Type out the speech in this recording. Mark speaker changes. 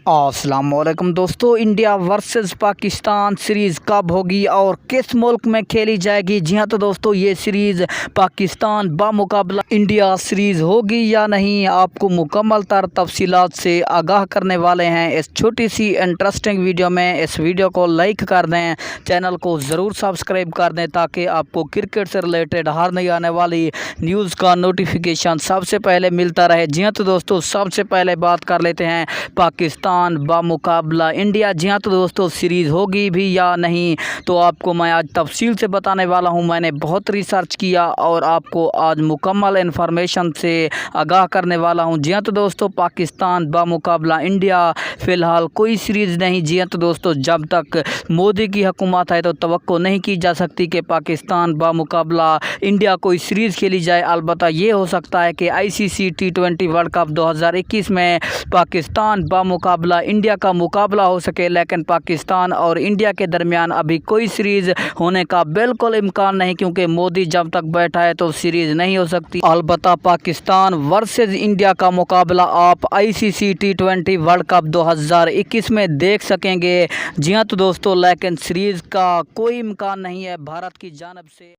Speaker 1: अस्सलाम वालेकुम दोस्तों, इंडिया वर्सेस पाकिस्तान सीरीज़ कब होगी और किस मुल्क में खेली जाएगी। जी हाँ, तो दोस्तों ये सीरीज़ पाकिस्तान बामुकाबला इंडिया सीरीज़ होगी या नहीं, आपको मुकम्मल तर तफसीलात से आगाह करने वाले हैं इस छोटी सी इंटरेस्टिंग वीडियो में। इस वीडियो को लाइक कर दें, चैनल को ज़रूर सब्सक्राइब कर दें ताकि आपको क्रिकेट से रिलेटेड हर नई आने वाली न्यूज़ का नोटिफिकेशन सबसे पहले मिलता रहे। जी हाँ, तो दोस्तों सबसे पहले बात कर लेते हैं पाकिस्तान बामुकाबला इंडिया। जी हाँ, तो दोस्तों सीरीज़ होगी भी या नहीं तो आपको मैं आज तफसील से बताने वाला हूँ। मैंने बहुत रिसर्च किया और आपको आज मुकम्मल इन्फॉर्मेशन से आगाह करने वाला हूँ। जी हाँ, तो दोस्तों पाकिस्तान बामुकाबला इंडिया फ़िलहाल कोई सीरीज़ नहीं। जी हाँ, तो दोस्तों जब तक मोदी की हुकूमत है तो तवक्को नहीं की जा सकती कि पाकिस्तान बामुकाबला इंडिया कोई सीरीज़ खेली जाए। अलबत्ता ये हो सकता है कि ICC T20 वर्ल्ड कप 2021 में पाकिस्तान बामुकाबला इंडिया का मुकाबला हो सके, लेकिन पाकिस्तान और इंडिया के दरमियान अभी कोई सीरीज़ होने का बिल्कुल इम्कान नहीं, क्योंकि मोदी जब तक बैठा है तो सीरीज़ नहीं हो सकती। अलबत्ता पाकिस्तान वर्सेस इंडिया का मुकाबला आप ICC T20 वर्ल्ड कप 2021 में देख सकेंगे। जी हाँ, तो दोस्तों लेकिन सीरीज़ का कोई इम्कान नहीं है भारत की जानिब से।